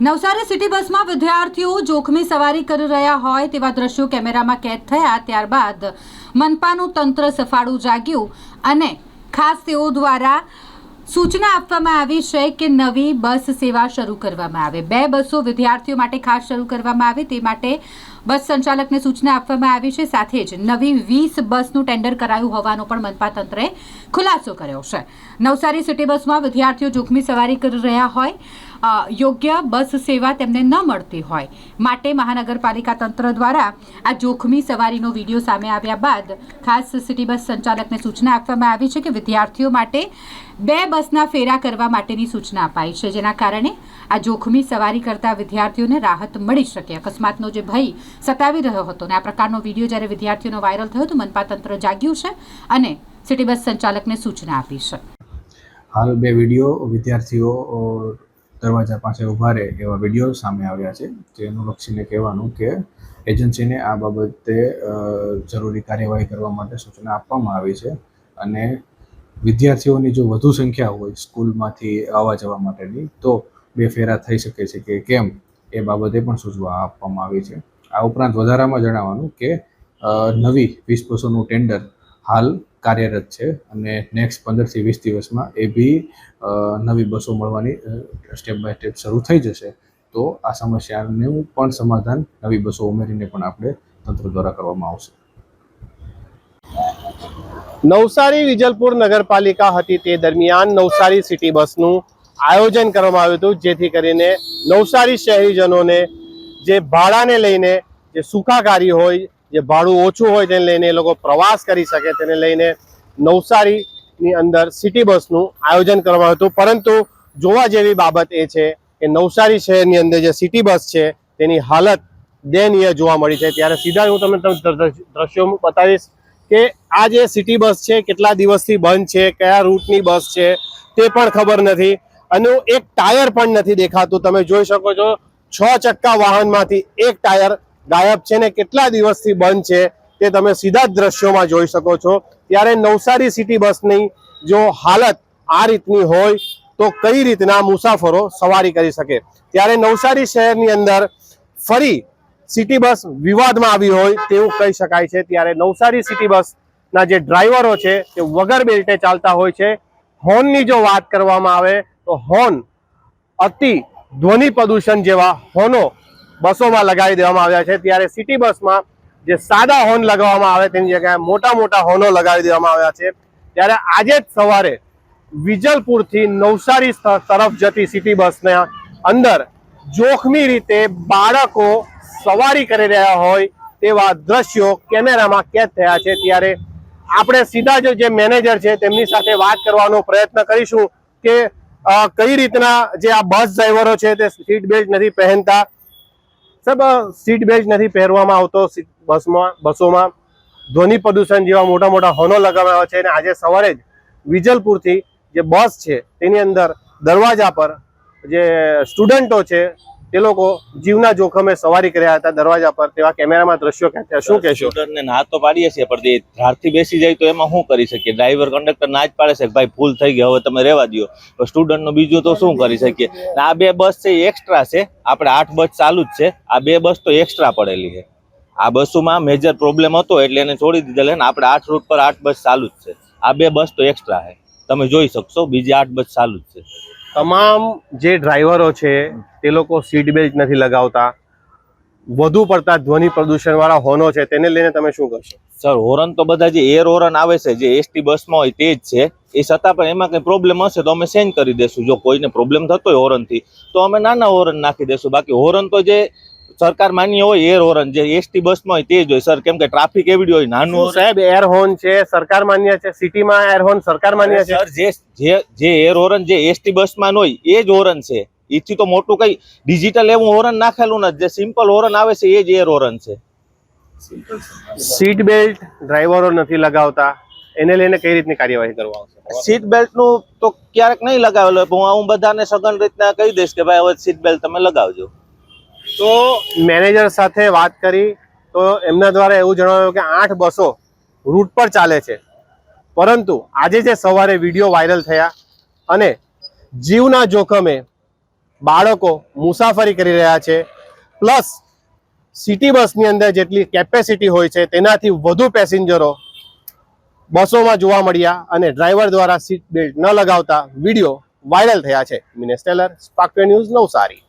Navsari city બસમાં વિદ્યાર્થીઓ જોખમી સવારી કરી રહ્યા હોય તેવા દ્રશ્યો કેમેરામાં કેદ થયા ત્યારબાદ મનપાનું તંત્ર સફાળું જાગ્યું અને ખાસ તેઓ દ્વારા સૂચના આપવામાં આવી છે કે નવી બસ સેવા શરૂ કરવામાં આવે। 2 બસો વિદ્યાર્થીઓ માટે ખાસ શરૂ કરવામાં આવે તે માટે બસ સંચાલકને સૂચના આપવામાં આવી છે। સાથે જ નવી 20 બસનું ટેન્ડર કરાયું હોવાનો પણ મનપા તંત્રે ખુલાસો કર્યો છે। નવસારી સિટી બસમાં વિદ્યાર્થીઓ જોખમી સવારી કરી રહ્યા હોય યોગ્ય બસ સેવા તેમને ન મળતી હોય માટે મહાનગરપાલિકા તંત્ર દ્વારા આ જોખમી સવારીનો વિડીયો સામે આવ્યા બાદ ખાસ સિટી બસ સંચાલકને સૂચના આપવામાં આવી છે કે વિદ્યાર્થીઓ માટે 2 બસના ફેરા કરવા માટેની સૂચના અપાઈ છે, જેના કારણે આ જોખમી સવારી કરતા વિદ્યાર્થીઓને રાહત મળી શકે। અકસ્માતનો જે ભય સતાવી રહ્યો હતો ને આ પ્રકારનો વિડીયો જ્યારે વિદ્યાર્થીઓનો વાયરલ થયો તો મનપા તંત્ર જાગ્યું છે અને સિટી બસ સંચાલકને સૂચના આપી છે। હાલ 2 વિડીયો વિદ્યાર્થીઓ દરવાજા પાસે ઊભા રહે એવા વિડીયો સામે આવ્યા છે, જે અનુલક્ષીને કહેવાનું કે એજન્સીને આ બાબતે જરૂરી કાર્યવાહી કરવા માટે સૂચના આપવામાં આવી છે અને વિદ્યાર્થીઓની જો વધુ સંખ્યા હોય સ્કૂલમાંથી આવવા જવા માટેની તો 2 ફેરા થઈ શકે છે કે કેમ એ બાબતે પણ સૂચના આપવામાં આવી છે। આ ઉપરાંત વધારામાં જણાવવાનું કે નવી 20 બસોનું ટેન્ડર હાલ કાર્યરત છે અને નેક્સ્ટ 15 થી 20 દિવસમાં એ બી નવી બસો મળવાની સ્ટેપ બાય સ્ટેપ શરૂ થઈ જશે। તો આ સમસ્યાનું પણ સમાધાન નવી બસો ઉમેરીને પણ આપણે તંત્ર દ્વારા કરવામાં આવશે। નવસારી વિજલપુર નગરપાલિકા હતી તે દરમિયાન નવસારી સિટી બસનું આયોજન કરવામાં આવ્યું હતું, જેથી કરીને નવસારી શહેરીજનોને જે ભાડાને લઈને જે સુખાકારી હોય, જે ભાડું ઓછું હોય તેને લઈને એ લોકો પ્રવાસ કરી શકે, તેને લઈને નવસારીની અંદર સિટી બસનું આયોજન કરવામાં આવ્યું હતું। પરંતુ જોવા જેવી બાબત એ છે કે નવસારી શહેરની અંદર જે સિટી બસ છે તેની હાલત દયનીય જોવા મળી છે। ત્યારે સીધા હું તમને દ્રશ્યો બતાવીશ કે આ જે સિટી બસ છે કેટલા દિવસથી બંધ છે, કયા રૂટની બસ છે તે પણ ખબર નથી અને એક ટાયર પણ નથી દેખાતું। તમે જોઈ શકો છો 6 ચક્કા વાહનમાંથી એક ટાયર ગાયબ છે ને કેટલા દિવસથી બંધ છે તે તમે સીધા જ દ્રશ્યોમાં જોઈ શકો છો। ત્યારે નવસારી સિટી બસની જો હાલત આ રીતની હોય તો કઈ રીતના મુસાફરો સવારી કરી શકે। ત્યારે નવસારી શહેરની અંદર ફરી સિટી બસ વિવાદમાં આવી હોય તેવું કહી શકાય છે। ત્યારે નવસારી સિટી બસના જે ડ્રાઈવરો છે તે વગર બેલ્ટે ચાલતા હોય છે। હોર્નની જો વાત કરવામાં આવે તો હોર્ન અતિ ધ્વનિ પ્રદૂષણ જેવા હોર્નો બસોમાં લગાવી દેવામાં આવ્યા છે। ત્યારે સિટી બસમાં જે સાદા હોર્ન લગાવવામાં આવે તેની જગ્યાએ મોટા મોટા હોર્નો લગાવી દેવામાં આવ્યા છે। ત્યારે આજે જ સવારે વિજલપુરથી નવસારી તરફ જતી સિટી બસના અંદર જોખમી રીતે બાળકો સવારી કરી રહ્યા હોય તેવા દ્રશ્યો કેમેરામાં કેદ થયા છે। ત્યારે આપણે સીધા જ જે મેનેજર છે તેમની સાથે વાત કરવાનો પ્રયત્ન કરીશું કે કઈ રીતના જે આ બસ ડ્રાઈવરો છે તે સીટ બેલ્ટ નથી પહેરતા। સાહેબ, સીટ બેલ્ટ નથી પહેરવામાં આવતો બસોમાં, ધ્વનિ પ્રદૂષણ જેવા મોટા મોટા હોર્નો લગાવવામાં આવે છે અને આજે સવારે જ વિજલપુરથી જે બસ છે તેની અંદર દરવાજા પર જે સ્ટુડન્ટો છે તે લોકો જીવના જોખમે સવારી કર્યા હતા દરવાજા પર, તેવા કેમેરામાં દ્રશ્યો ક્યાં શું કહેશો? સ્ટુડન્ટને ના તો પાડીએ છીએ પણ એ ધારથી બેસી જાય તો એમાં શું કરી શકીએ? ડ્રાઈવર કંડક્ટર ના જ પાડે છે કે ભાઈ ભૂલ થઈ ગઈ હવે તમે રહેવા દો, તો સ્ટુડન્ટનું બીજું તો શું કરી શકીએ? આ 2 બસ છે એ એક્સ્ટ્રા છે, આપણે 8 બસ ચાલુ જ છે, આ 2 બસ તો એક્સ્ટ્રા પડેલી છે। આ બસોમાં મેજર પ્રોબ્લેમ હતો એટલે એને છોડી દીધેલ ને આપણે 8 રૂટ પર 8 બસ ચાલુ જ છે, આ 2 બસ તો એક્સ્ટ્રા છે, તમે જોઈ શકશો, બીજી 8 બસ ચાલુ જ છે। તમામ જે ડ્રાઈવરો છે તે લોકો સીટ બેલ્ટ નથી લગાવતા, વધુ પડતા ધ્વનિ પ્રદૂષણ વાળા હોર્નો છે, તેને લઈને તમે શું કરશો? સર, હોરન તો બધા જે એર હોરન આવે છે જે એસટી બસમાં હોય તે જ છે, એ છતાં પણ એમાં કંઈ પ્રોબ્લેમ હશે તો અમે ચેન્જ કરી દેશું। જો કોઈને પ્રોબ્લેમ થતો હોય હોરનથી તો અમે નાના હોરન નાખી દેશું, બાકી હોરન તો જે સરકાર માન્ય હોય એર હોરન જે એસટી બસમાં હોય તે જ હોય સર, કેમ કે ટ્રાફિક એવડી હોય નાનું। સાહેબ, એર હોર્ન છે સરકાર માન્ય છે, સિટીમાં એર હોર્ન સરકાર માન્ય છે સર। જે એર હોરન જે એસટી બસમાં હોય એ જ હોરન છે, એથી તો મોટું કઈ ડિજિટલ એવું હોરન નાખેલું નથી, જે સિમ્પલ હોરન આવે છે એ જ એર હોરન છે। સીટ બેલ્ટ ડ્રાઈવરો નથી લગાવતા, એને લઈને કઈ રીતની કાર્યવાહી કરવા આવશે? સીટ બેલ્ટ નું તો ક્યારેક નહીં લગાવેલો, હું બધાને સઘન રીતના કહી દઈશ કે ભાઈ હવે સીટ બેલ્ટ તમે લગાવજો। તો મેનેજર સાથે વાત કરી તો એમના દ્વારા એવું જણાવ્યું કે 8 બસો રૂટ પર ચાલે છે, પરંતુ આજે જે સવારે વિડીયો વાયરલ થયા અને જીવના જોખમે બાળકો મુસાફરી કરી રહ્યા છે, પ્લસ સિટી બસની અંદર જેટલી કેપેસિટી હોય છે તેનાથી વધુ પેસેન્જરો બસોમાં જોવા મળ્યા અને ડ્રાઈવર દ્વારા સીટ બેલ્ટ ન લગાવતા વિડીયો વાયરલ થયા છે. Minesh Tailor, Spark News, Navsari.